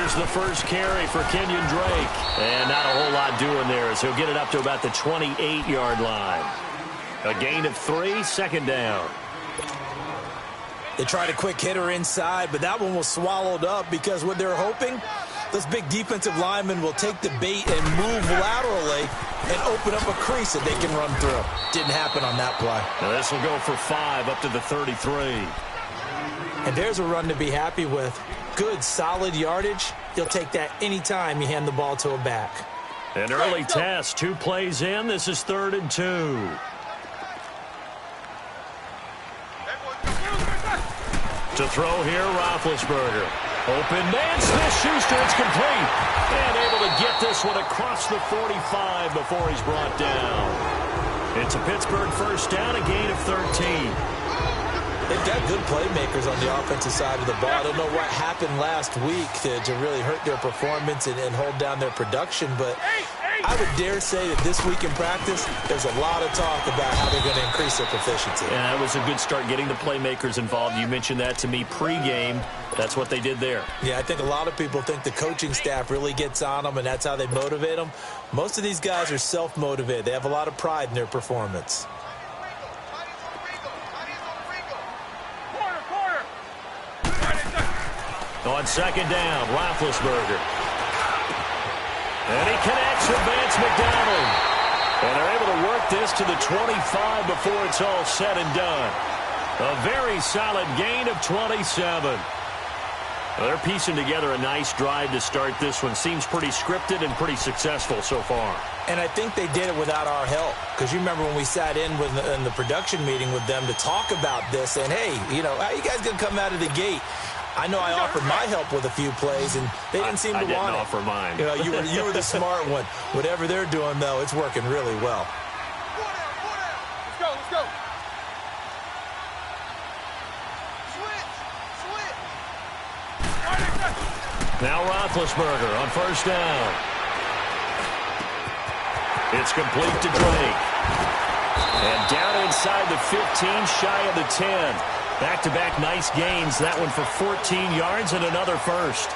There's the first carry for Kenyon Drake. And not a whole lot doing there as he'll get it up to about the 28-yard line. A gain of 3, second down. They tried a quick hitter inside, but that one was swallowed up because what they're hoping, those big defensive linemen will take the bait and move laterally and open up a crease that they can run through. Didn't happen on that play. Now this will go for 5 up to the 33. And there's a run to be happy with. Good, solid yardage. You'll take that anytime you hand the ball to a back. An early test, 2 plays in. This is 3rd and 2. To throw here, Roethlisberger. Open man, Smith-Schuster, it's complete. And able to get this one across the 45 before he's brought down. It's a Pittsburgh first down, a gain of 13. They've got good playmakers on the offensive side of the ball. I don't know what happened last week to really hurt their performance and hold down their production, but I would dare say that this week in practice, there's a lot of talk about how they're going to increase their proficiency. Yeah, that was a good start getting the playmakers involved. You mentioned that to me pregame. That's what they did there. Yeah, I think a lot of people think the coaching staff really gets on them, and that's how they motivate them. Most of these guys are self-motivated. They have a lot of pride in their performance. On second down, Roethlisberger. And he connects with Vance McDonald. And they're able to work this to the 25 before it's all said and done. A very solid gain of 27. They're piecing together a nice drive to start this one. Seems pretty scripted and pretty successful so far. And I think they did it without our help. Because you remember when we sat in the production meeting with them to talk about this. And, hey, you know, how you guys going to come out of the gate? I know I offered my help with a few plays, and they didn't seem to want it. I didn't offer mine. You know, you were the smart one. Whatever they're doing, though, it's working really well. Let's go, let's go. Switch. Now Roethlisberger on first down. It's complete to Drake. And down inside the 15, shy of the 10. Back-to-back nice gains. That one for 14 yards and another first.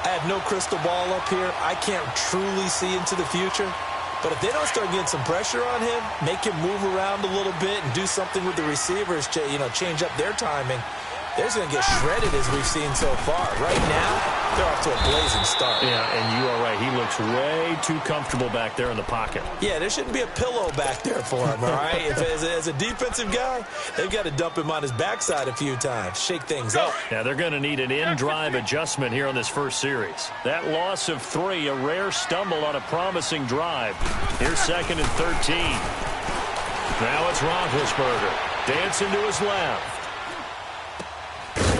I have no crystal ball up here. I can't truly see into the future. But if they don't start getting some pressure on him, make him move around a little bit and do something with the receivers, change up their timing, they're going to get shredded as we've seen so far. Right now, they're off to a blazing start. Yeah, and you are right. He looks way too comfortable back there in the pocket. Yeah, there shouldn't be a pillow back there for him, all right? As a defensive guy, they've got to dump him on his backside a few times, shake things up. Yeah, they're going to need an in-drive adjustment here on this first series. That loss of 3, a rare stumble on a promising drive. Here's 2nd and 13. Now it's Roethlisberger. Dancing to his left.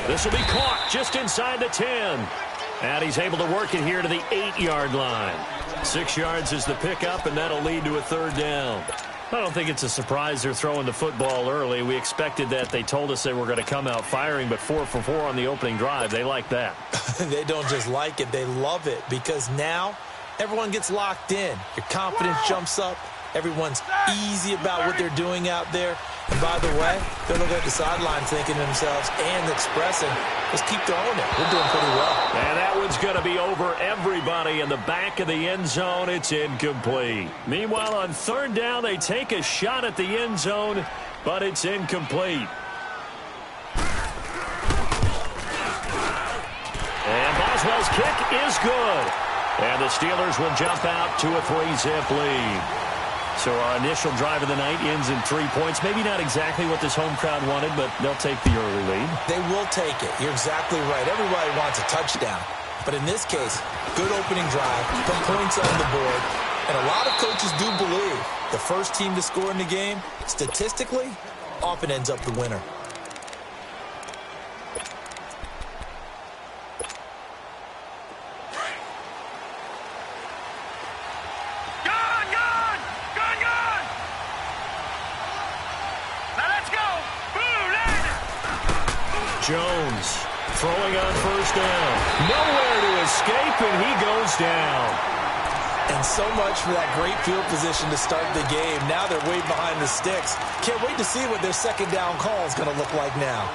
This will be caught just inside the 10. And he's able to work it here to the 8-yard line. 6 yards is the pickup, and that'll lead to a 3rd down. I don't think it's a surprise they're throwing the football early. We expected that. They told us they were going to come out firing, but 4 for 4 on the opening drive. They like that. They don't just like it. They love it because now everyone gets locked in. Your confidence jumps up. Everyone's easy about what they're doing out there. And by the way, they're looking at the sideline thinking to themselves and expressing, let's keep throwing it. We're doing pretty well. And that one's going to be over everybody in the back of the end zone. It's incomplete. Meanwhile, on 3rd down, they take a shot at the end zone, but it's incomplete. And Boswell's kick is good. And the Steelers will jump out to a 3-zip lead. So our initial drive of the night ends in 3 points. Maybe not exactly what this home crowd wanted, but they'll take the early lead. They will take it. You're exactly right. Everybody wants a touchdown. But in this case, good opening drive, put points on the board. And a lot of coaches do believe the first team to score in the game, statistically, often ends up the winner. Jones throwing on first down. Nowhere to escape, and he goes down. And so much for that great field position to start the game. Now they're way behind the sticks. Can't wait to see what their second down call is going to look like now.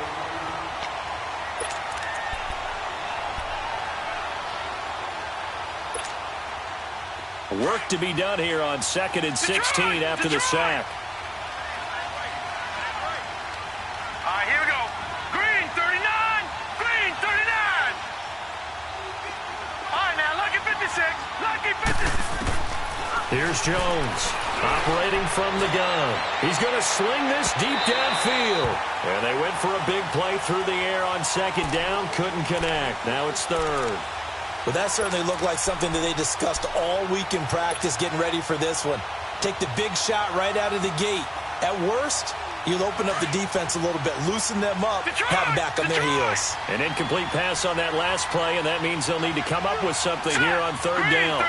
Work to be done here on 2nd and 16 after the sack. All right, here we go. Green, 39. Green, 39. All right, now, lucky 56. Lucky 56. Here's Jones, operating from the gun. He's going to sling this deep downfield. And they went for a big play through the air on 2nd down. Couldn't connect. Now it's 3rd. Well, that certainly looked like something that they discussed all week in practice getting ready for this one. Take the big shot right out of the gate. At worst, you'll open up the defense a little bit, loosen them up, have them back on their heels. An incomplete pass on that last play, and that means they'll need to come up with something here on 3rd down.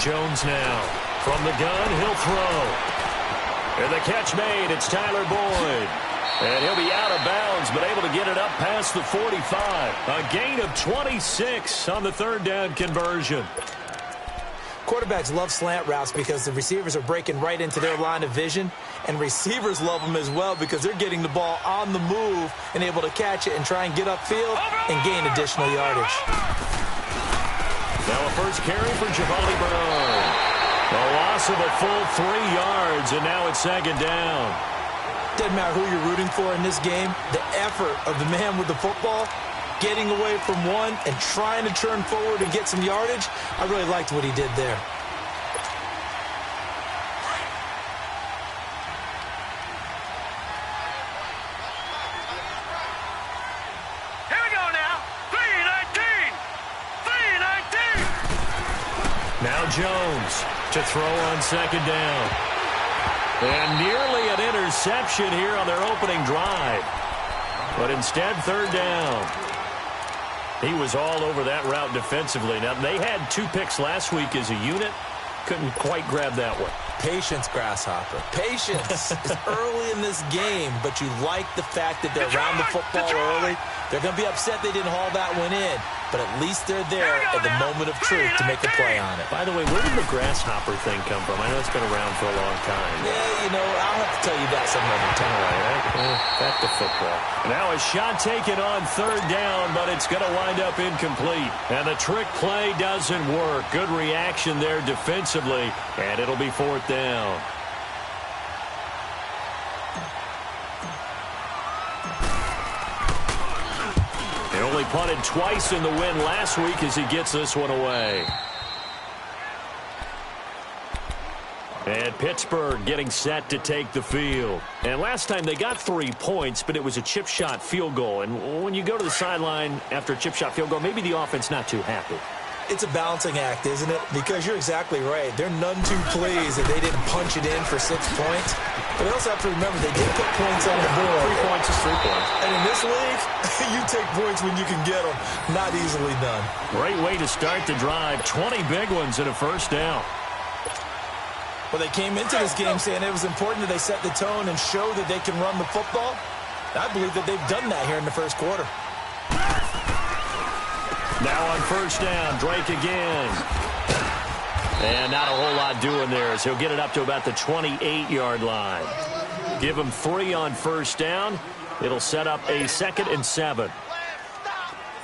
Jones now. From the gun, he'll throw. And the catch made. It's Tyler Boyd. And he'll be out of bounds, but able to get it up past the 45. A gain of 26 on the 3rd down conversion. Quarterbacks love slant routes because the receivers are breaking right into their line of vision, and receivers love them as well because they're getting the ball on the move and able to catch it and try and get upfield and gain additional yardage. Now a first carry for Javonte Brown. A loss of a full 3 yards, and now it's 2nd down. Doesn't matter who you're rooting for in this game, the effort of the man with the football, getting away from one and trying to turn forward and get some yardage, I really liked what he did there. Here we go now. 3-19. 3-19. Now Jones to throw on 2nd down. And nearly an interception here on their opening drive. But instead, 3rd down. He was all over that route defensively. Now, they had 2 picks last week as a unit. Couldn't quite grab that one. Patience, Grasshopper. Patience is early in this game, but you like the fact that they're around the football early. They're going to be upset they didn't haul that one in, but at least they're there at the moment of truth to make a play on it. By the way, where did the grasshopper thing come from? I know it's been around for a long time. Yeah, you know, I'll have to tell you that some other time. All right, back to football. Now a shot taken on 3rd down, but it's going to wind up incomplete. And the trick play doesn't work. Good reaction there defensively, and it'll be 4th down. He only punted twice in the win last week as he gets this one away. And Pittsburgh getting set to take the field. And last time they got 3 points, but it was a chip shot field goal. And when you go to the sideline after a chip shot field goal, maybe the offense not too happy. It's a balancing act, isn't it? Because you're exactly right. They're none too pleased that they didn't punch it in for 6 points. But they also have to remember they did put points on the board. 3 points is 3 points. And in this league, you take points when you can get them. Not easily done. Great way to start the drive. 20 big ones and a 1st down. Well, they came into this game saying it was important that they set the tone and show that they can run the football. I believe that they've done that here in the 1st quarter. Now on 1st down, Drake again. And not a whole lot doing there as he'll get it up to about the 28-yard line. Give him 3 on 1st down. It'll set up a 2nd and 7.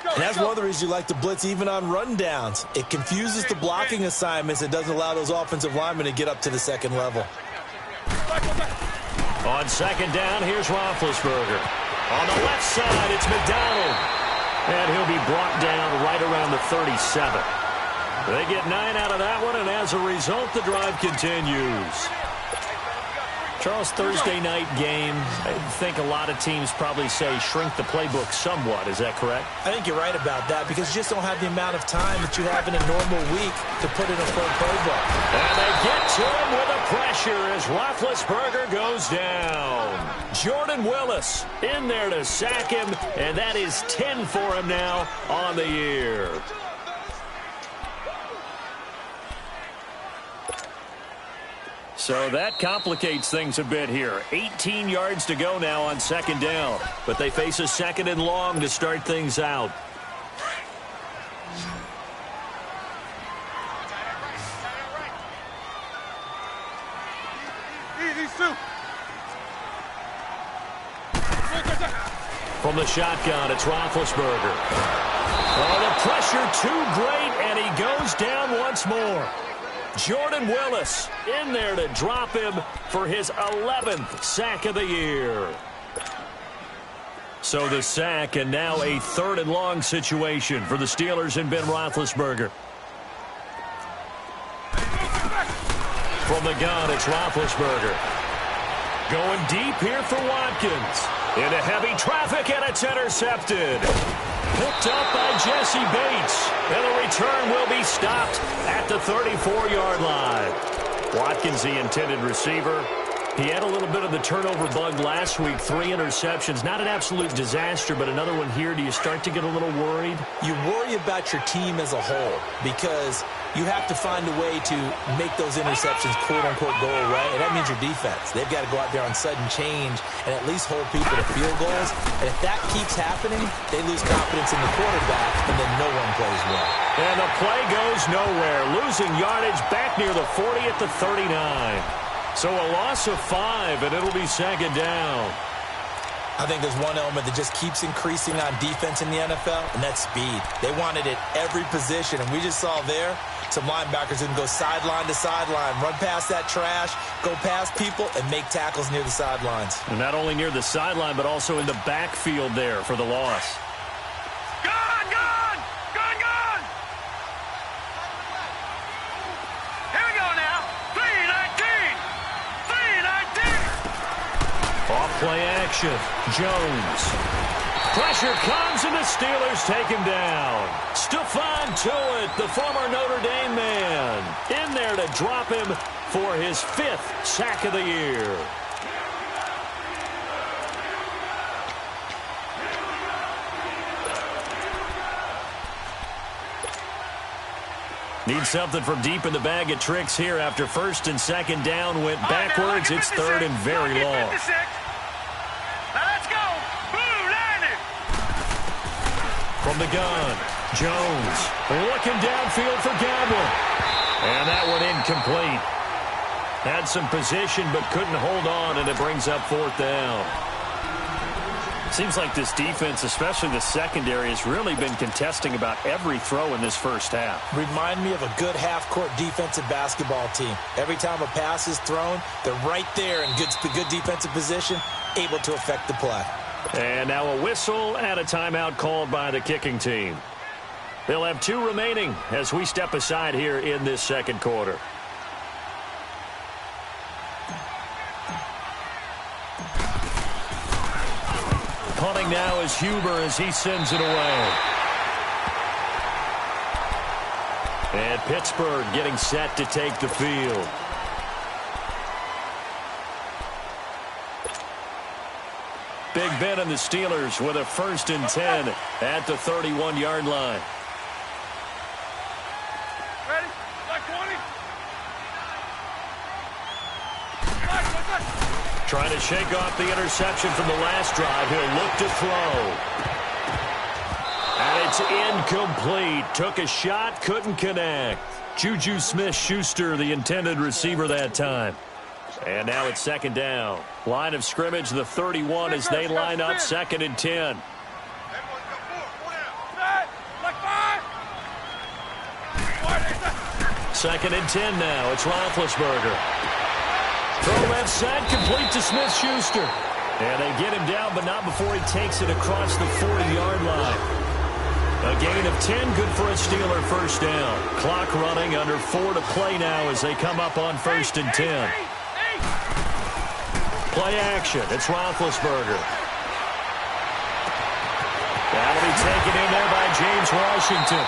And that's one of the reasons you like to blitz even on rundowns. It confuses the blocking assignments. It doesn't allow those offensive linemen to get up to the 2nd level. On 2nd down, here's Roethlisberger. On the left side, it's McDonald. And he'll be brought down right around the 37. They get 9 out of that one, and as a result, the drive continues. Charles, Thursday night game, I think a lot of teams probably say shrink the playbook somewhat. Is that correct? I think you're right about that because you just don't have the amount of time that you have in a normal week to put in a full playbook. And they get to him with a pressure as Roethlisberger goes down. Jordan Willis in there to sack him, and that is 10 for him now on the year. So that complicates things a bit here. 18 yards to go now on 2nd down. But they face a 2nd and long to start things out. From the shotgun, it's Roethlisberger. Oh, the pressure too great, and he he goes down once more. Jordan Willis in there to drop him for his 11th sack of the year. So the sack, and now a 3rd and long situation for the Steelers and Ben Roethlisberger. From the gun, it's Roethlisberger. Going deep here for Watkins. Into heavy traffic, and it's intercepted. Picked up by Jesse Bates. And the return will be stopped at the 34-yard line. Watkins, the intended receiver. He had a little bit of the turnover bug last week. 3 interceptions. Not an absolute disaster, but another one here. Do you start to get a little worried? You worry about your team as a whole because you have to find a way to make those interceptions, quote-unquote, go away, and that means your defense. They've got to go out there on sudden change and at least hold people to field goals. And if that keeps happening, they lose confidence in the quarterback, and then no one plays well. And the play goes nowhere. Losing yardage back near the 40 at the 39. So a loss of 5, and it'll be 2nd down. I think there's one element that just keeps increasing on defense in the NFL, and that's speed. They want it at every position, and we just saw there some linebackers who can go sideline to sideline, run past that trash, go past people, and make tackles near the sidelines. And not only near the sideline, but also in the backfield there for the loss. Gone, gone! Gone, gone! Here we go now. 3-19! 3-19! Off play action. Jones. Pressure comes, and the Steelers take him down. Stephon Tuitt, the former Notre Dame man, in there to drop him for his 5th sack of the year. Need something from deep in the bag of tricks here after 1st and 2nd down went backwards. It's 3rd and very long. Now let's go. Boom, landed. From the gun, Jones looking downfield for Gamble. And that one incomplete. Had some position but couldn't hold on, and it brings up 4th down. Seems like this defense, especially the secondary, has really been contesting about every throw in this first half. Remind me of a good half-court defensive basketball team. Every time a pass is thrown, they're right there in good defensive position, able to affect the play. And now a whistle and a timeout called by the kicking team. They'll have 2 remaining as we step aside here in this 2nd quarter. Punting now is Huber as he sends it away. And Pittsburgh getting set to take the field. Big Ben and the Steelers with a 1st and 10 at the 31-yard line. Ready? Like 20? Trying to shake off the interception from the last drive. He'll look to throw. And it's incomplete. Took a shot, couldn't connect. Juju Smith-Schuster, the intended receiver that time. And now it's 2nd down. Line of scrimmage, the 31 as they line up 2nd and 10. Second and 10 now. It's Roethlisberger. Throw left side, complete to Smith-Schuster. And they get him down, but not before he takes it across the 40-yard line. A gain of 10, good for a Steeler 1st down. Clock running, under 4 to play now as they come up on 1st and 10. Play action. It's Roethlisberger. That'll be taken in there by James Washington.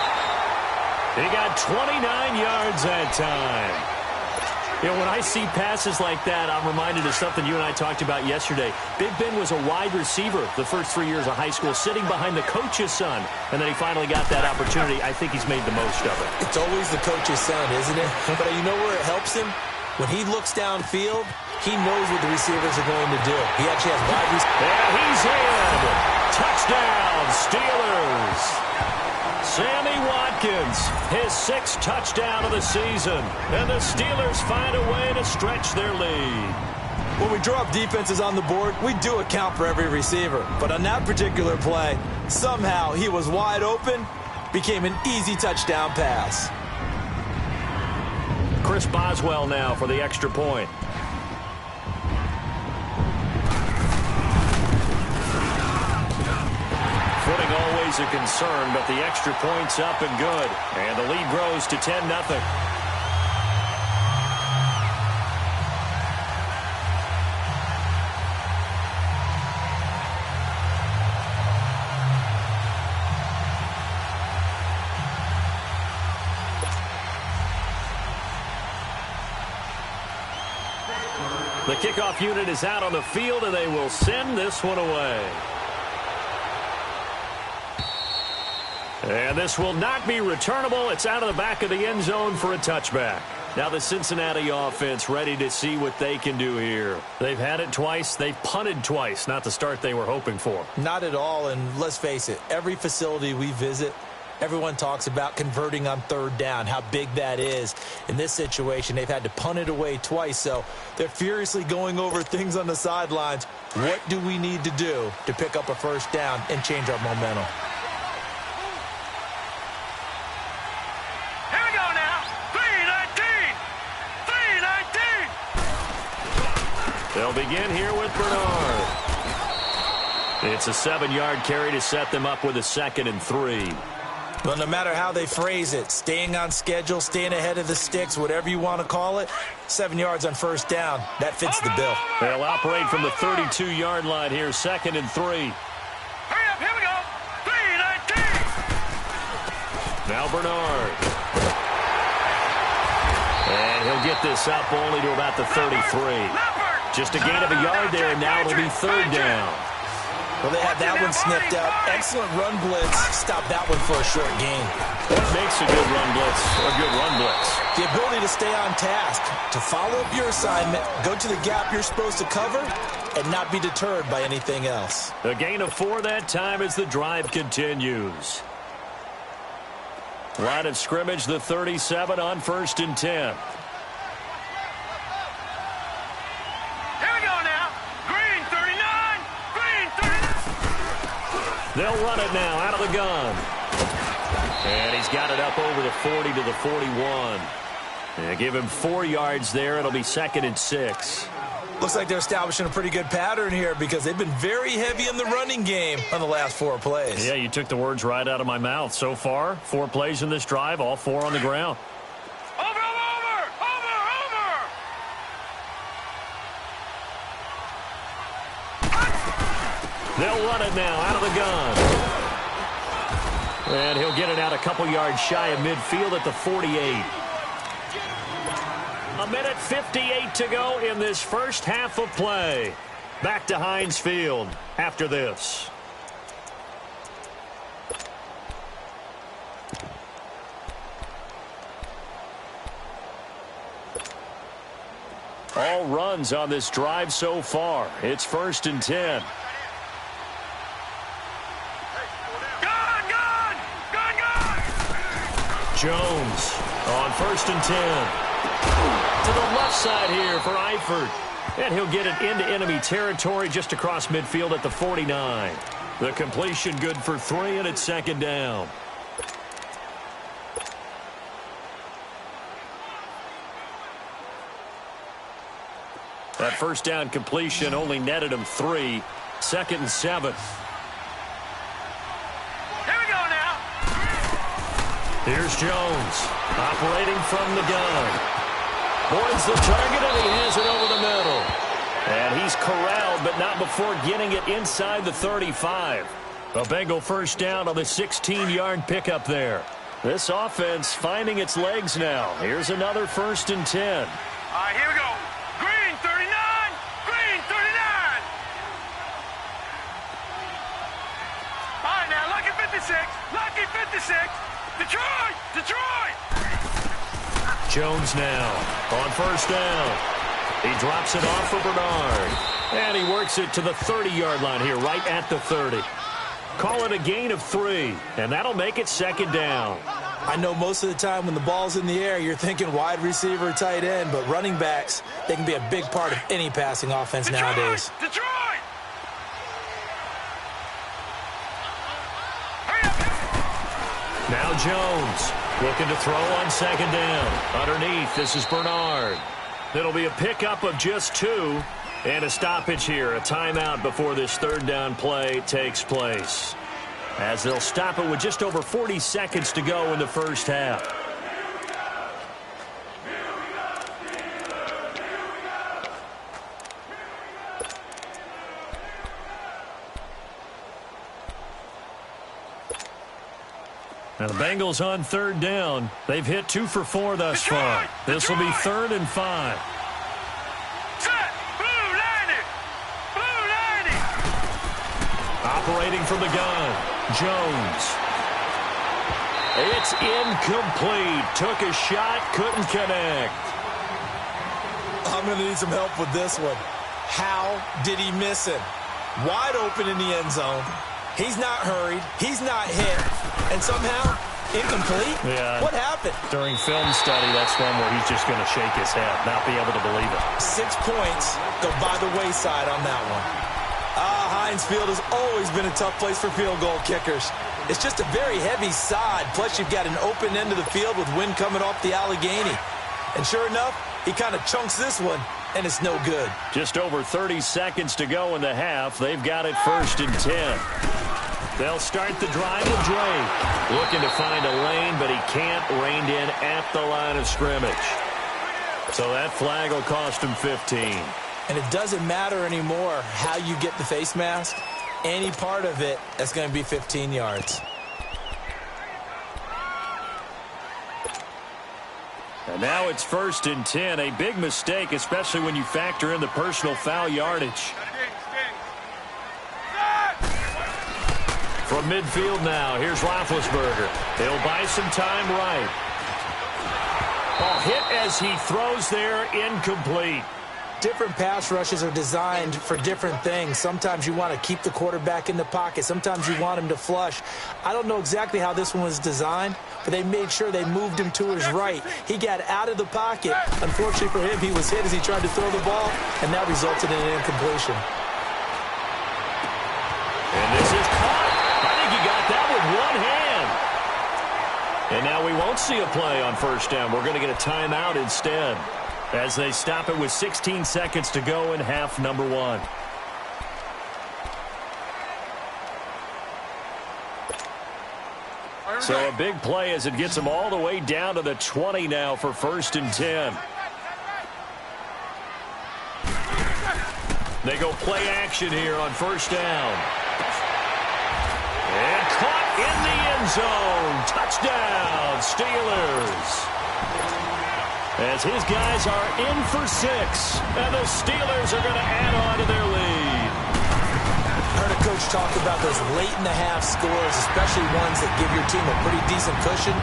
He got 29 yards that time. You know, when I see passes like that, I'm reminded of something you and I talked about yesterday. Big Ben was a wide receiver the first 3 years of high school, sitting behind the coach's son, and then he finally got that opportunity. I think he's made the most of it. It's always the coach's son, isn't it? But you know where it helps him? When he looks downfield, he knows what the receivers are going to do. He actually has wide receivers. And he's in. Touchdown, Steelers. Sammy Watkins, his 6th touchdown of the season. And the Steelers find a way to stretch their lead. When we draw up defenses on the board, we do account for every receiver. But on that particular play, somehow he was wide open, became an easy touchdown pass. Chris Boswell now for the extra point. Footing always a concern, but the extra point's up and good. And the lead grows to 10-0. The kickoff unit is out on the field, and they will send this one away. And this will not be returnable. It's out of the back of the end zone for a touchback. Now the Cincinnati offense ready to see what they can do here. They've had it twice. They've punted twice. Not the start they were hoping for. Not at all, and let's face it, every facility we visit, everyone talks about converting on third down, how big that is. In this situation, they've had to punt it away twice, so they're furiously going over things on the sidelines. What do we need to do to pick up a first down and change our momentum? Here we go now. 3-19. 3-19. They'll begin here with Bernard. It's a 7-yard carry to set them up with a 2nd and 3. Well, no matter how they phrase it, staying on schedule, staying ahead of the sticks, whatever you want to call it, 7 yards on first down, that fits the bill. They'll operate from the 32-yard line here, 2nd and 3. Hurry up, here we go. 3-19. Now Bernard. And he'll get this up only to about the 33. Just a gain of a yard there, and now it'll be 3rd down. Well, they had that one snipped out. Excellent run blitz. Stop that one for a short gain. What makes a good run blitz a good run blitz? The ability to stay on task, to follow up your assignment, go to the gap you're supposed to cover, and not be deterred by anything else. A gain of 4 that time as the drive continues. Line of scrimmage, the 37 on 1st and 10. They'll run it now out of the gun. And he's got it up over the 40 to the 41. And give him 4 yards there. It'll be 2nd and 6. Looks like they're establishing a pretty good pattern here because they've been very heavy in the running game on the last 4 plays. Yeah, you took the words right out of my mouth. So far, 4 plays in this drive, all 4 on the ground. Over. They'll run it now out of the gun. And he'll get it out a couple yards shy of midfield at the 48. 1:58 to go in this first half of play. Back to Heinz Field after this. All runs on this drive so far. It's 1st and 10. Jones on 1st and 10. To the left side here for Eifert. And he'll get it into enemy territory just across midfield at the 49. The completion good for 3, and it's 2nd down. That first down completion only netted him 3. 2nd and 7. Here's Jones, operating from the gun. Boyd's the target, and he has it over the middle. And he's corralled, but not before getting it inside the 35. A Bengal first down on the 16-yard pickup there. This offense finding its legs now. Here's another 1st and 10. All right, here we go. Green 39. Green 39. All right, now, Lucky 56. Lucky 56. Detroit! Jones now on 1st down. He drops it off for Bernard. And he works it to the 30-yard line here, right at the 30. Call it a gain of 3, and that'll make it 2nd down. I know most of the time when the ball's in the air, you're thinking wide receiver, tight end, but running backs, they can be a big part of any passing offense nowadays. Detroit! Now Jones looking to throw on second down. Underneath, this is Bernard. It'll be a pickup of just 2 and a stoppage here, a timeout before this third down play takes place, as they'll stop it with just over 40 seconds to go in the first half. Now the Bengals on third down. They've hit 2 for 4 thus far. This will be 3rd and 5. Set. Blue 90. Blue 90. Operating from the gun, Jones. It's incomplete. Took a shot, couldn't connect. I'm going to need some help with this one. How did he miss him? Wide open in the end zone. He's not hurried. He's not hit. And somehow, incomplete? Yeah. What happened? During film study, that's one where he's just going to shake his head, not be able to believe it. 6 points go by the wayside on that one. Heinz Field has always been a tough place for field goal kickers. It's just a very heavy sod, plus you've got an open end of the field with wind coming off the Allegheny. And sure enough, he kind of chunks this one, and it's no good. Just over 30 seconds to go in the half. They've got it 1st and 10. They'll start the drive with Drake. Looking to find a lane, but he can't. Reined in at the line of scrimmage. So that flag will cost him 15. And it doesn't matter anymore how you get the face mask. Any part of it, that's going to be 15 yards. And now it's 1st and 10. A big mistake, especially when you factor in the personal foul yardage. From midfield now, here's Roethlisberger. He'll buy some time right. Ball hit as he throws there, incomplete. Different pass rushes are designed for different things. Sometimes you want to keep the quarterback in the pocket. Sometimes you want him to flush. I don't know exactly how this one was designed, but they made sure they moved him to his right. He got out of the pocket. Unfortunately for him, he was hit as he tried to throw the ball, and that resulted in an incompletion. And this is caught. I think he got that with one hand. And now we won't see a play on 1st down. We're going to get a timeout instead, as they stop it with 16 seconds to go in half number 1. So a big play as it gets them all the way down to the 20 now for 1st and 10. They go play action here on 1st down. And caught in the end zone. Touchdown, Steelers. As his guys are in for 6. And the Steelers are going to add on to their lead. I heard a coach talk about those late-in-the-half scores, especially ones that give your team a pretty decent cushion.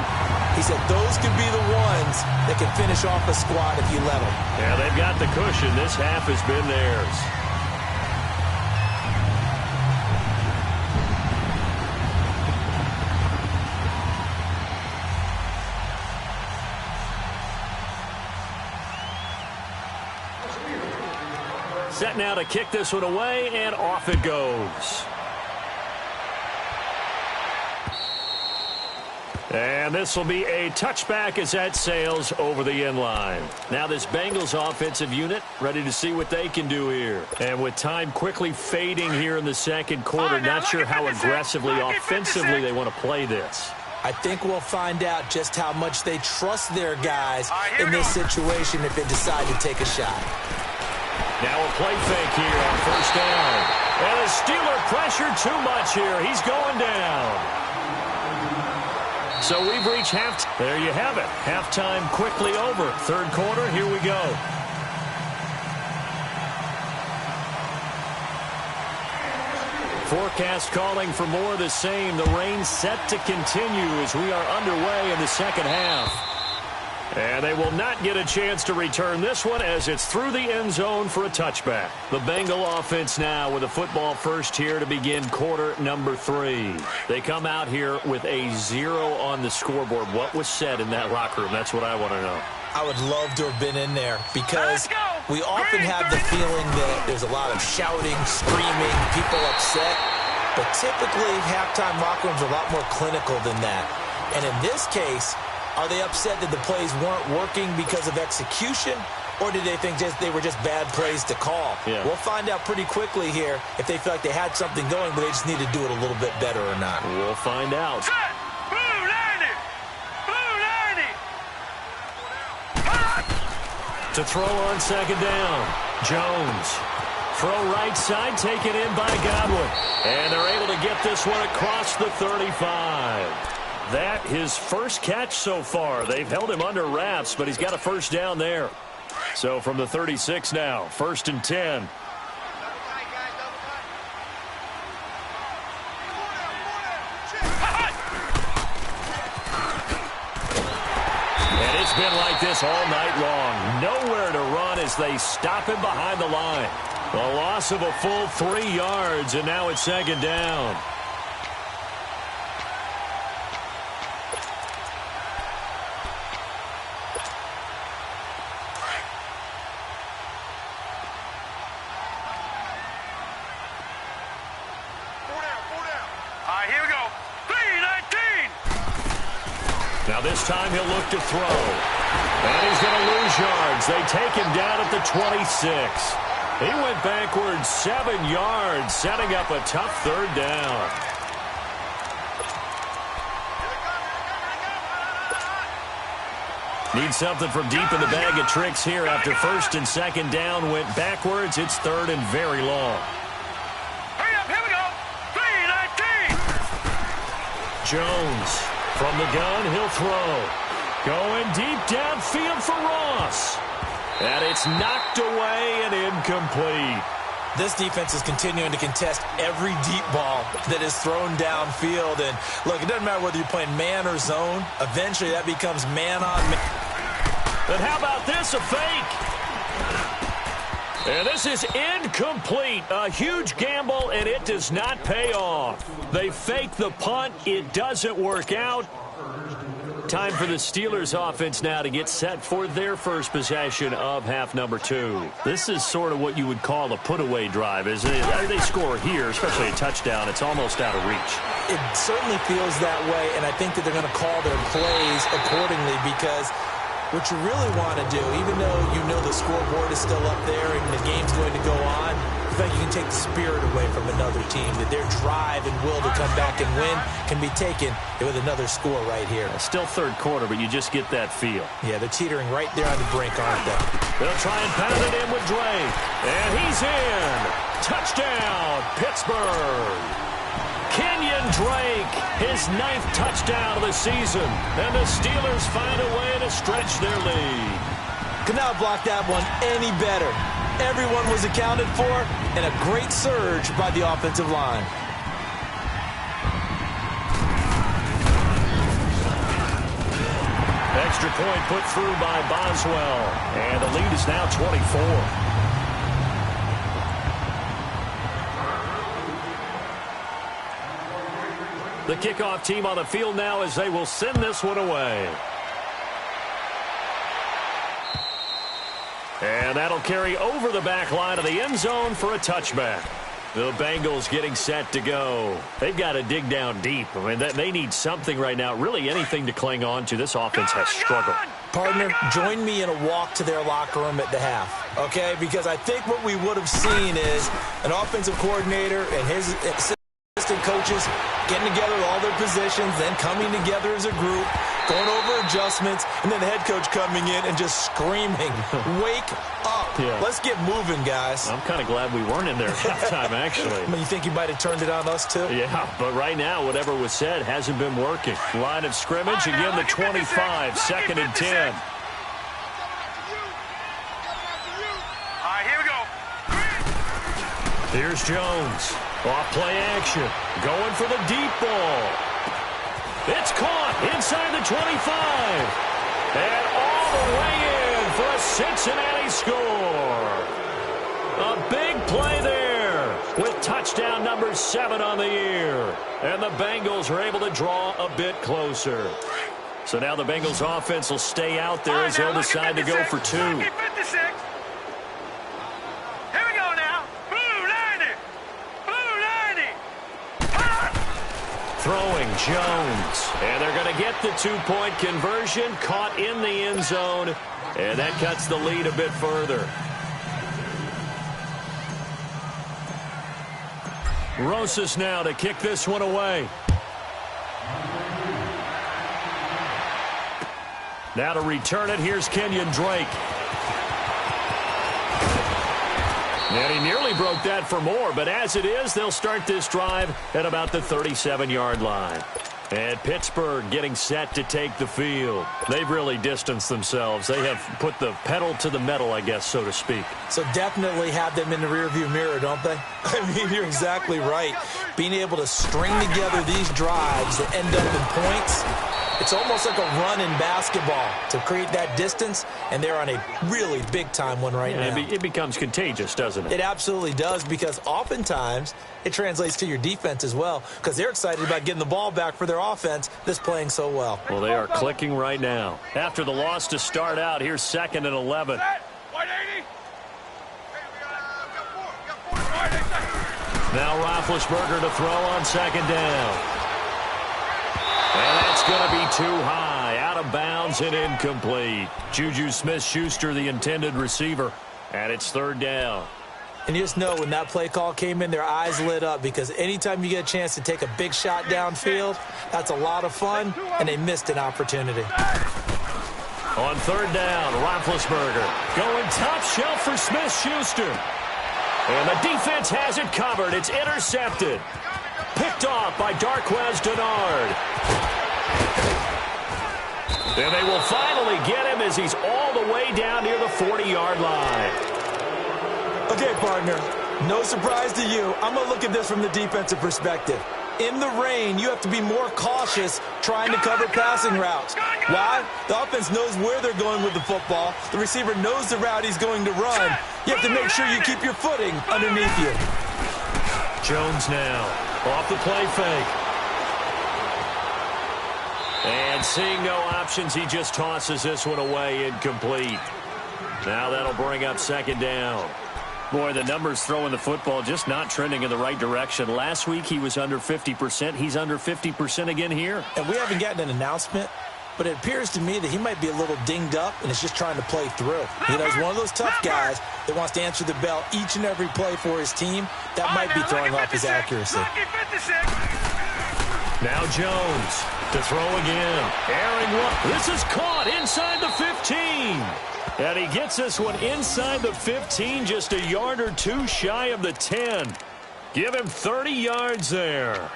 He said those could be the ones that can finish off a squad if you let them. Yeah, they've got the cushion. This half has been theirs. Set now to kick this one away, and off it goes. And this will be a touchback as that sails over the end line. Now this Bengals offensive unit ready to see what they can do here. And with time quickly fading here in the second quarter, not sure how aggressively, offensively they want to play this. I think we'll find out just how much they trust their guys in this situation if they decide to take a shot. Now a play fake here on 1st down. And the Steeler pressure too much here. He's going down. So we've reached half. There you have it. Halftime quickly over. Third quarter, here we go. Forecast calling for more of the same. The rain set to continue as we are underway in the second half. And they will not get a chance to return this one as it's through the end zone for a touchback. The Bengal offense now with a football first here to begin quarter number 3. They come out here with a 0 on the scoreboard. What was said in that locker room? That's what I want to know. I would love to have been in there because we often have the feeling that there's a lot of shouting, screaming, people upset. But typically, halftime locker rooms are a lot more clinical than that. And in this case, are they upset that the plays weren't working because of execution, or did they think they were just bad plays to call? Yeah. We'll find out pretty quickly here if they feel like they had something going, but they just need to do it a little bit better or not. We'll find out. Set! Blue 90! Blue 90! To throw on second down, Jones. Throw right side, taken in by Godwin. And they're able to get this one across the 35. That his first catch so far. They've held him under wraps, but he's got a first down there. So from the 36 now, 1st and 10. And it's been like this all night long. Nowhere to run as they stop him behind the line. A loss of a full 3 yards, and now it's 2nd down. Here we go. 3-19. Now this time he'll look to throw. And he's going to lose yards. They take him down at the 26. He went backwards 7 yards, setting up a tough 3rd down. Need something from deep in the bag of tricks here after 1st and 2nd down went backwards. It's 3rd and very long. Hurry up, here we go. 3-19. Jones from the gun, he'll throw. Going deep downfield for Ross. And it's knocked away and incomplete. This defense is continuing to contest every deep ball that is thrown downfield. And look, it doesn't matter whether you're playing man or zone. Eventually that becomes man on man. But how about this, a fake? And this is incomplete. A huge gamble, and it does not pay off. They fake the punt. It doesn't work out. Time for the Steelers offense now to get set for their first possession of half number 2. This is sort of what you would call a put-away drive, isn't it? They score here, especially a touchdown. It's almost out of reach. It certainly feels that way, and I think that they're going to call their plays accordingly because what you really want to do, even though you know the scoreboard is still up there and the game's going to go on, I think you can take the spirit away from another team, that their drive and will to come back and win can be taken with another score right here. Still 3rd quarter, but you just get that feel. Yeah, they're teetering right there on the brink, aren't they? They'll try and pound it in with Drake. And he's in. Touchdown, Pittsburgh. Kenyon Drake, his 9th touchdown of the season. And the Steelers find a way to stretch their lead. Could not block that one any better. Everyone was accounted for, and a great surge by the offensive line. Extra point put through by Boswell. And the lead is now 24. The kickoff team on the field now as they will send this one away. And that'll carry over the back line of the end zone for a touchback. The Bengals getting set to go. They've got to dig down deep. I mean, they need something right now, really anything to cling on to. This offense has struggled. Partner, join me in a walk to their locker room at the half, okay? Because I think what we would have seen is an offensive coordinator and his assistant coaches getting together with all their positions, then coming together as a group, going over adjustments, and then the head coach coming in and just screaming, wake up. Yeah. Let's get moving, guys. I'm kind of glad we weren't in there at halftime, actually. I mean, you think he might have turned it on us, too? Yeah, but right now, whatever was said hasn't been working. Line of scrimmage, again, the 25, 2nd and 10. All right, here we go. Here's Jones. Off play action. Going for the deep ball. It's caught inside the 25. And all the way in for a Cincinnati score. A big play there with touchdown number 7 on the year. And the Bengals are able to draw a bit closer. So now the Bengals offense will stay out there as they'll decide to go for 2. Lucky 56. Here we go now. Blue 90. Blue 90. Throwing Jones. And they're going to get the two-point conversion, caught in the end zone, and that cuts the lead a bit further. Rosas now to kick this one away. Now to return it, here's Kenyon Drake. And he nearly broke that for more, but as it is, they'll start this drive at about the 37-yard line. And Pittsburgh getting set to take the field. They've really distanced themselves. They have put the pedal to the metal, I guess, so to speak. So definitely have them in the rearview mirror, don't they? I mean, you're exactly right. Being able to string together these drives that end up in points, it's almost like a run in basketball to create that distance, and they're on a really big-time one right now. It becomes contagious, doesn't it? It absolutely does, because oftentimes it translates to your defense as well, because they're excited about getting the ball back for their offense that's playing so well. Well, they are clicking right now. After the loss to start out, here's 2nd and 11. Now Roethlisberger to throw on 2nd down. And that's going to be too high, out of bounds and incomplete. Juju Smith-Schuster, the intended receiver, and it's 3rd down. And you just know when that play call came in, their eyes lit up, because anytime you get a chance to take a big shot downfield, that's a lot of fun, and they missed an opportunity. On 3rd down, Roethlisberger going top shelf for Smith-Schuster. And the defense has it covered. It's intercepted. Picked off by Darqueze Dennard. And they will finally get him as he's all the way down near the 40-yard line. Okay, partner, no surprise to you. I'm going to look at this from the defensive perspective. In the rain, you have to be more cautious trying to cover passing routes. Why? The offense knows where they're going with the football. The receiver knows the route he's going to run. You have to make sure you keep your footing underneath you. Jones now off the play fake. And seeing no options, he just tosses this one away, incomplete. Now that'll bring up 2nd down. Boy, the numbers throwing the football just not trending in the right direction. Last week he was under 50%. He's under 50% again here. And we haven't gotten an announcement, but it appears to me that he might be a little dinged up and is just trying to play through. You know, he's one of those tough guys that wants to answer the bell each and every play for his team. That might be throwing off his accuracy. Now Jones to throw again. Airing one. This is caught inside the 15. And he gets this one inside the 15, just a yard or two shy of the 10. Give him 30 yards there.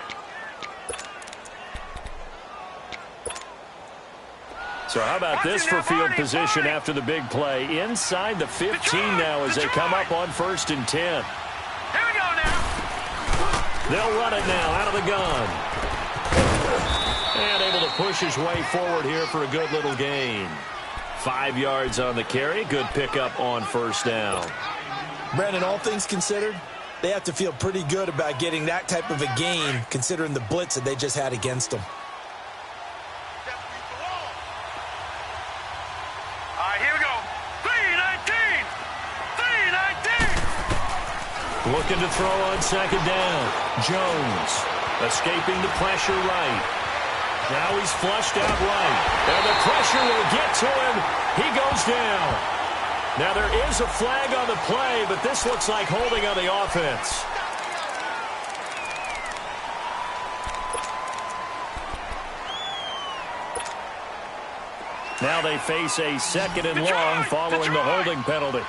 So how about this for field position after the big play? Inside the 15 now as they come up on 1st and 10. Here we go now. They'll run it now out of the gun. And able to push his way forward here for a good little gain. 5 yards on the carry. Good pickup on 1st down. Brandon, all things considered, they have to feel pretty good about getting that type of a gain considering the blitz that they just had against them. All right, here we go. 3-19. 3-19. Looking to throw on 2nd down. Jones escaping the pressure right. Now he's flushed out right. And the pressure will get to him. He goes down. Now there is a flag on the play, but this looks like holding on the offense. Now they face a 2nd and long following the holding penalty.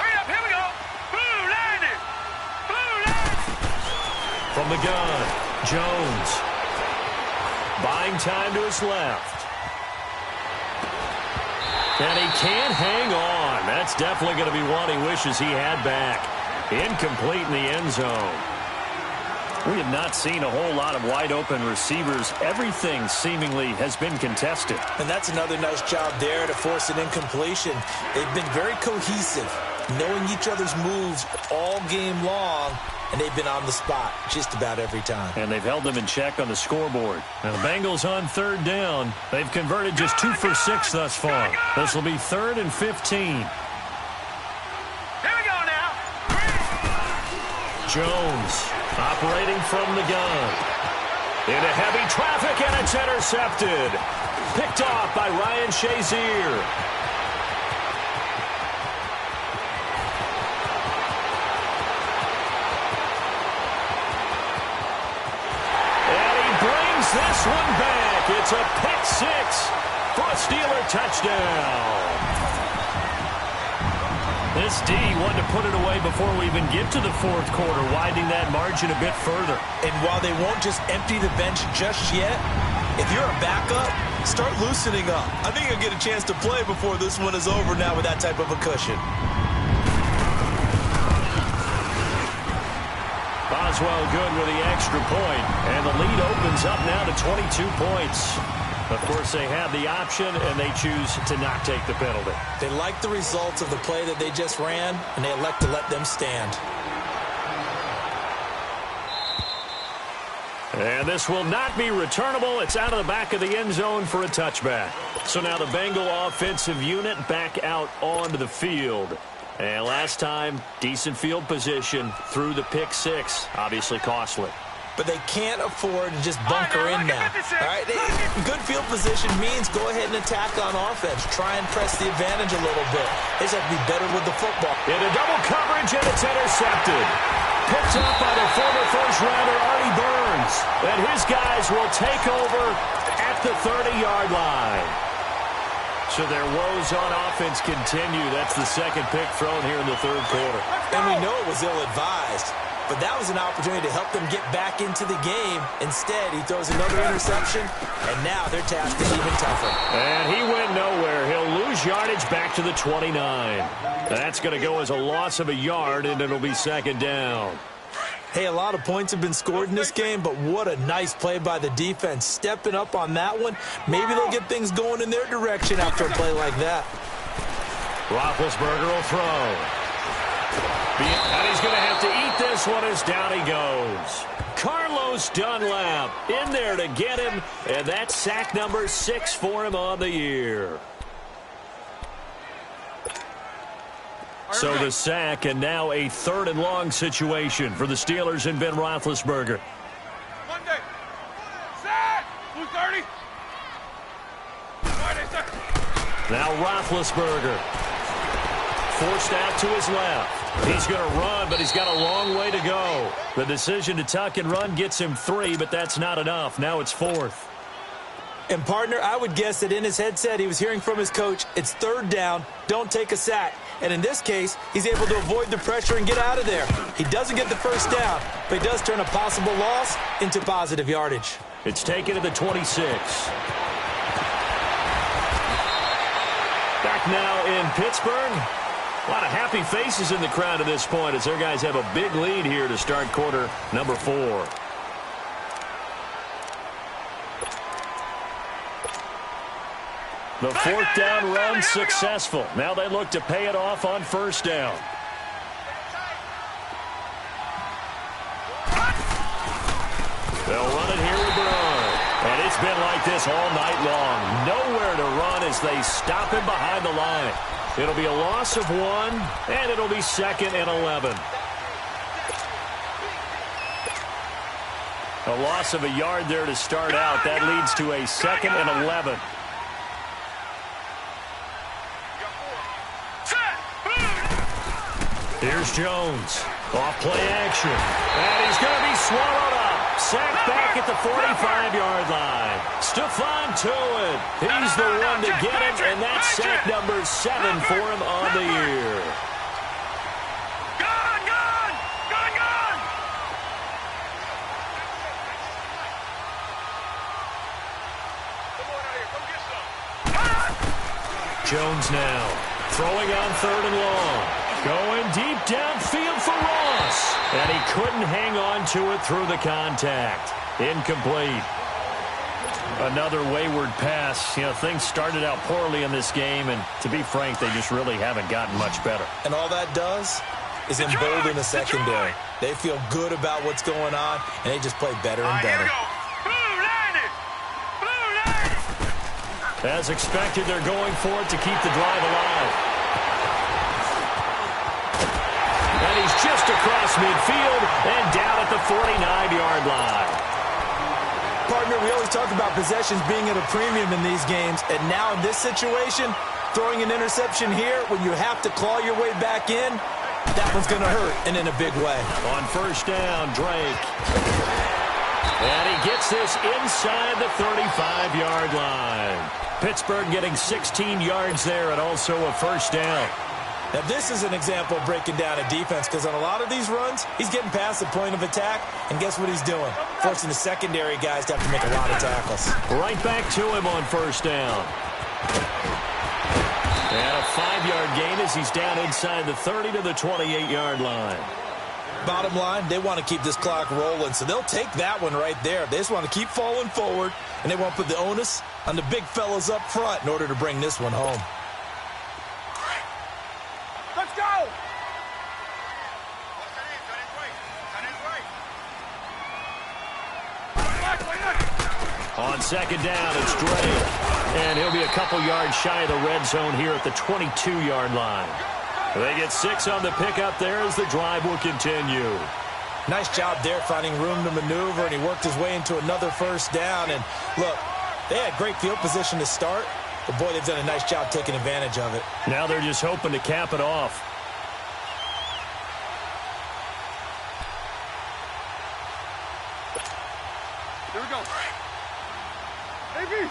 Hurry up, here we go. Blue landed. Blue landed. From the gun. Jones buying time to his left. And he can't hang on. That's definitely going to be one he wishes he had back. Incomplete in the end zone. We have not seen a whole lot of wide open receivers. Everything seemingly has been contested. And that's another nice job there to force an incompletion. They've been very cohesive, knowing each other's moves all game long. And they've been on the spot just about every time. And they've held them in check on the scoreboard. Now the Bengals on 3rd down. They've converted just 2 for 6 thus far. This will be 3rd and 15. Here we go now. Jones operating from the gun. Into heavy traffic, and it's intercepted. Picked off by Ryan Shazier. And he brings this one back. It's a pick six for a Steeler touchdown. This D wanted to put it away before we even get to the fourth quarter, widening that margin a bit further. And while they won't just empty the bench just yet, if you're a backup, start loosening up. I think you'll get a chance to play before this one is over now with that type of a cushion. Boswell good with the extra point, and the lead opens up now to 22 points. Of course, they have the option, and they choose to not take the penalty. They like the results of the play that they just ran, and they elect to let them stand. And this will not be returnable. It's out of the back of the end zone for a touchback. So now the Bengal offensive unit back out onto the field. And last time, decent field position through the pick six. Obviously costly. But they can't afford to just bunker in now. All right, good field position means go ahead and attack on offense. Try and press the advantage a little bit. They just have to be better with the football. Into double coverage, and it's intercepted. Picked up by the former first-rounder Artie Burns. And his guys will take over at the 30-yard line. So their woes on offense continue. That's the second pick thrown here in the third quarter. And we know it was ill-advised. But that was an opportunity to help them get back into the game. Instead, he throws another interception, and now their task is even tougher. And he went nowhere. He'll lose yardage back to the 29. That's going to go as a loss of a yard, and it'll be second down. Hey, a lot of points have been scored in this game, but what a nice play by the defense. Stepping up on that one, maybe they'll get things going in their direction after a play like that. Roethlisberger will throw. And he's going to have to eat this one as down he goes. Carlos Dunlap in there to get him, and that's sack number 6 for him on the year. So the sack, and now a third and long situation for the Steelers and Ben Roethlisberger. Monday. Sack. 230. Now Roethlisberger forced out to his left. He's going to run, but he's got a long way to go. The decision to tuck and run gets him 3, but that's not enough. Now it's 4th. And, partner, I would guess that in his headset he was hearing from his coach, it's third down, don't take a sack. And in this case, he's able to avoid the pressure and get out of there. He doesn't get the first down, but he does turn a possible loss into positive yardage. It's taken to the 26. Back now in Pittsburgh. A lot of happy faces in the crowd at this point as their guys have a big lead here to start quarter number 4. The fourth down run successful. Now they look to pay it off on first down. They'll run it here with Brown. And it's been like this all night long. Nowhere to run as they stop him behind the line. It'll be a loss of 1, and it'll be 2nd and 11. A loss of a yard there to start out. That leads to a 2nd and 11. Here's Jones. Off play action. And he's going to be swallowed up. Sacked back at the 45-yard line. Stephon Tuitt. He's the one to get him, and that's sack number 7 for him on the year. Gone, gone, gone, gone. Come on out here, come get some. Jones now throwing on 3rd and long. Going deep downfield for Ross. And he couldn't hang on to it through the contact. Incomplete. Another wayward pass. You know, things started out poorly in this game, and to be frank, they just really haven't gotten much better. And all that does is embolden the secondary. They feel good about what's going on, and they just play better and better. As expected, they're going for it to keep the drive alive. And he he's just across midfield and down at the 49-yard line. Partner, we always talk about possessions being at a premium in these games, and now in this situation, throwing an interception here when you have to claw your way back in, that one's going to hurt, and in a big way. On first down, Drake. And he gets this inside the 35-yard line. Pittsburgh getting 16 yards there and also a first down. Now, this is an example of breaking down a defense because on a lot of these runs, he's getting past the point of attack, and guess what he's doing? Forcing the secondary guys to have to make a lot of tackles. Right back to him on first down. And a 5-yard gain as he's down inside the 30 to the 28-yard line. Bottom line, they want to keep this clock rolling, so they'll take that one right there. They just want to keep falling forward, and they want to put the onus on the big fellas up front in order to bring this one home. Let's go! On second down, it's Drake. And he'll be a couple yards shy of the red zone here at the 22-yard line. They get 6 on the pickup there as the drive will continue. Nice job there finding room to maneuver, and he worked his way into another first down. And look, they had great field position to start, but boy, they've done a nice job taking advantage of it. Now they're just hoping to cap it off. Here we go. AB!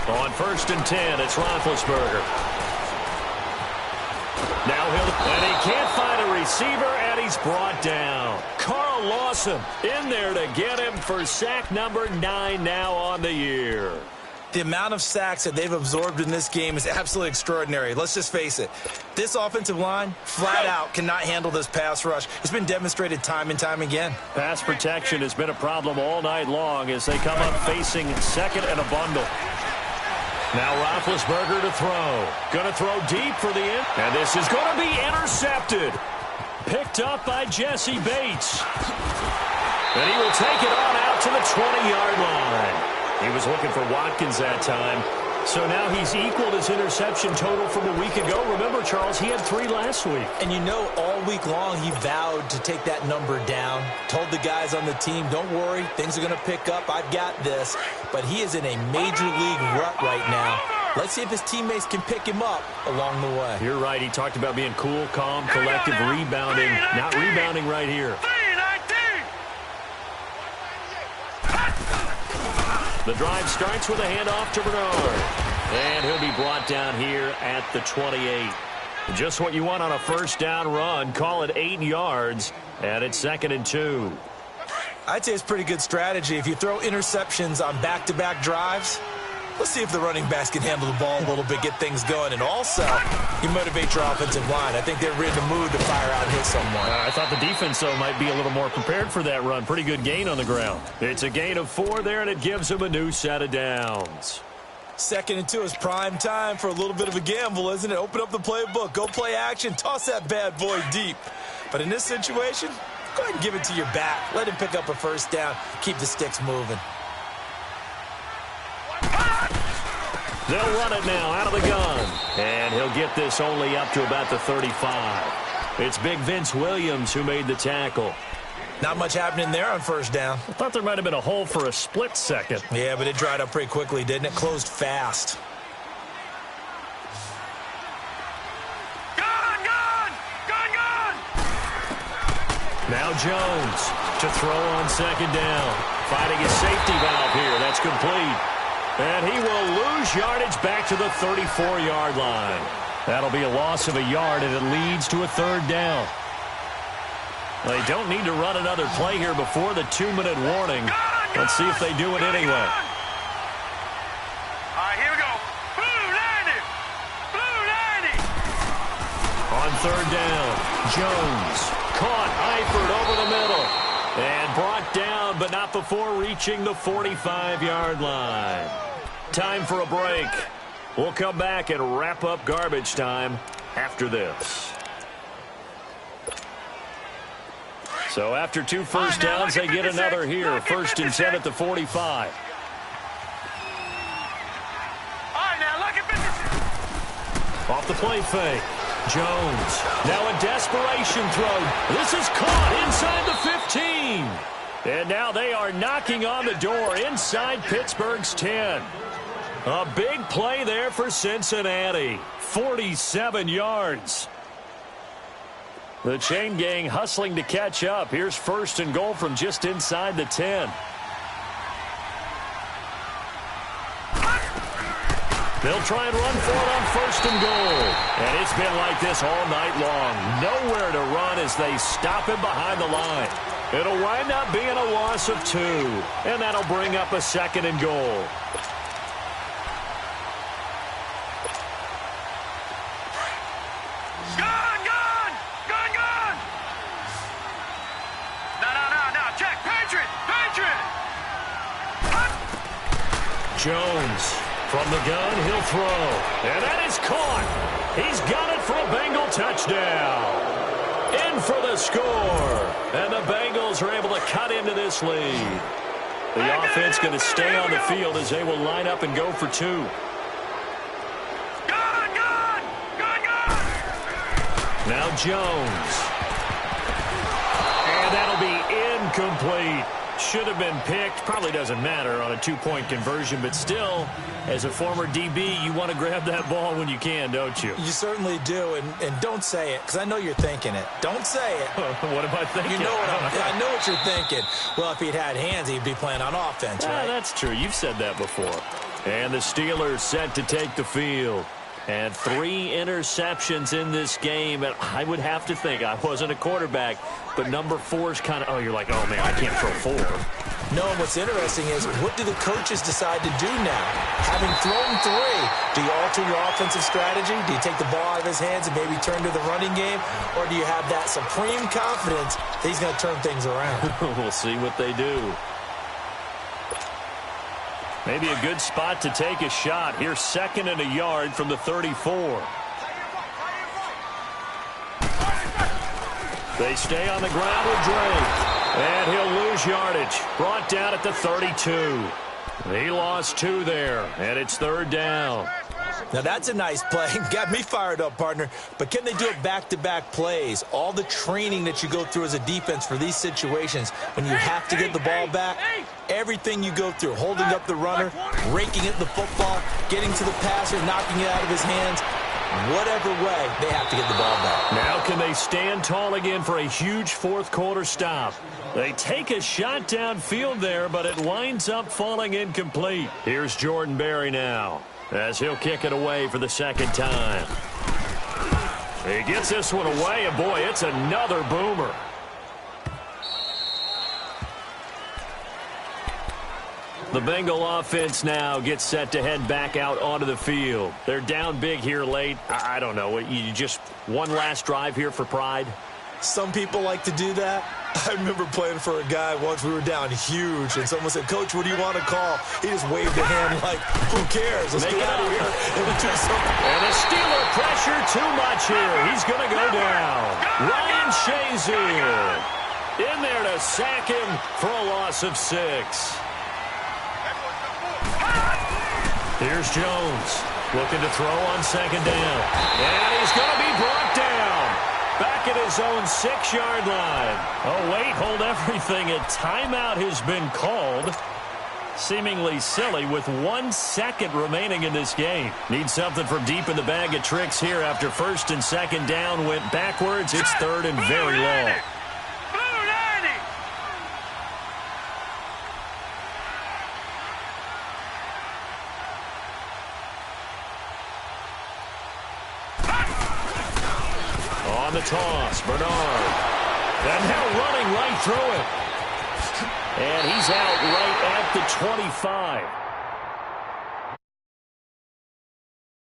On first and 10, it's Roethlisberger. Now and he can't find a receiver, and he's brought down. Carl Lawson in there to get him for sack number 9 now on the year. The amount of sacks that they've absorbed in this game is absolutely extraordinary. Let's just face it. This offensive line, flat out, cannot handle this pass rush. It's been demonstrated time and time again. Pass protection has been a problem all night long as they come up facing second and a bundle. Now Roethlisberger to throw. Going to throw deep for the end. And this is going to be intercepted. Picked up by Jesse Bates. And he will take it on out to the 20-yard line. He was looking for Watkins that time. So now he's equaled his interception total from a week ago. Remember, Charles, he had 3 last week. And you know, all week long he vowed to take that number down. Told the guys on the team, don't worry, things are going to pick up. I've got this. But he is in a major league rut right now. Let's see if his teammates can pick him up along the way. You're right. He talked about being cool, calm, collective, rebounding. Not rebounding right here. The drive starts with a handoff to Bernard. And he'll be brought down here at the 28. Just what you want on a first down run. Call it 8 yards. And it's 2nd and 2. I'd say it's pretty good strategy. If you throw interceptions on back-to-back drives, let's see if the running backs can handle the ball a little bit, get things going. And also, you motivate your offensive line. I think they're in the mood to fire out and hit someone. I thought the defense, though, might be a little more prepared for that run. Pretty good gain on the ground. It's a gain of 4 there, and it gives them a new set of downs. 2nd and 2 is prime time for a little bit of a gamble, isn't it? Open up the playbook, go play action, toss that bad boy deep. But in this situation, go ahead and give it to your back. Let him pick up a first down. Keep the sticks moving. They'll run it now out of the gun. And he'll get this only up to about the 35. It's big Vince Williams who made the tackle. Not much happening there on first down. I thought there might have been a hole for a split second. Yeah, but it dried up pretty quickly, didn't it? Closed fast. Now Jones to throw on 2nd down. Finding his safety valve here. That's complete. And he will lose yardage back to the 34-yard line. That'll be a loss of a yard, and it leads to a 3rd down. They don't need to run another play here before the 2-minute warning. Let's see if they do it anyway. All right, here we go. Blue 90. Blue 90. On 3rd down, Jones caught Eifert over the middle and brought down, but not before reaching the 45-yard line. Time for a break. We'll come back and wrap up garbage time after this. So after 2 first downs, they get another here. 1st and 10 at the 45. off the play fake. Jones, now a desperation throw. This is caught inside the 15. And now they are knocking on the door inside Pittsburgh's 10. A big play there for Cincinnati. 47 yards. The chain gang hustling to catch up. Here's first and goal from just inside the 10. They'll try and run for it on first and goal. And it's been like this all night long. Nowhere to run as they stop him behind the line. It'll wind up being a loss of 2. And that'll bring up a second and goal. Jones from the gun, he'll throw. And that is caught. He's got it for a Bengal touchdown. In for the score. And the Bengals are able to cut into this lead. The offense going to stay on the field as they will line up and go for 2. Now Jones. And that'll be incomplete. Should have been picked. Probably doesn't matter on a 2-point conversion, but still, as a former DB, you want to grab that ball when you can, don't you? You certainly do, and don't say it, because I know you're thinking it. Don't say it. What am I thinking? You know I know what you're thinking. Well, if he'd had hands, he'd be playing on offense, right? That's true. You've said that before. And the Steelers set to take the field. And 3 interceptions in this game. And I would have to think, I wasn't a quarterback, but number 4 is kind of, oh, you're like, oh, man, I can't throw 4. No, and what's interesting is, what do the coaches decide to do now? Having thrown 3, do you alter your offensive strategy? Do you take the ball out of his hands and maybe turn to the running game? Or do you have that supreme confidence that he's going to turn things around? We'll see what they do. Maybe a good spot to take a shot. Here's 2nd and a yard from the 34. They stay on the ground with Drake. And he'll lose yardage. Brought down at the 32. He lost 2 there. And it's 3rd down. Now, that's a nice play. Got me fired up, partner. But can they do it back-to-back plays? All the training that you go through as a defense for these situations, when you have to get the ball back, everything you go through, holding up the runner, raking at the football, getting to the passer, knocking it out of his hands, whatever way, they have to get the ball back. Now can they stand tall again for a huge 4th-quarter stop? They take a shot downfield there, but it winds up falling incomplete. Here's Jordan Berry now, as he'll kick it away for the 2nd time. He gets this one away, and boy, it's another boomer. The Bengal offense now gets set to head back out onto the field. They're down big here late. I don't know. You just one last drive here for pride? Some people like to do that. I remember playing for a guy once. We were down huge, and someone said, "Coach, what do you want to call?" He just waved a hand like, "Who cares? Let's get out of here." And the Steeler pressure too much here. He's going to go down. Ryan Shazier in there to sack him for a loss of 6. Here's Jones looking to throw on 2nd down. And he's going to be brought down. Back at his own 6-yard line. Oh, wait, hold everything. A timeout has been called. Seemingly silly with 1 second remaining in this game. Need something from deep in the bag of tricks here after 1st and 2nd down went backwards. It's 3rd and very long. On the toss, Bernard. And now running right through it. And he's out right at the 25.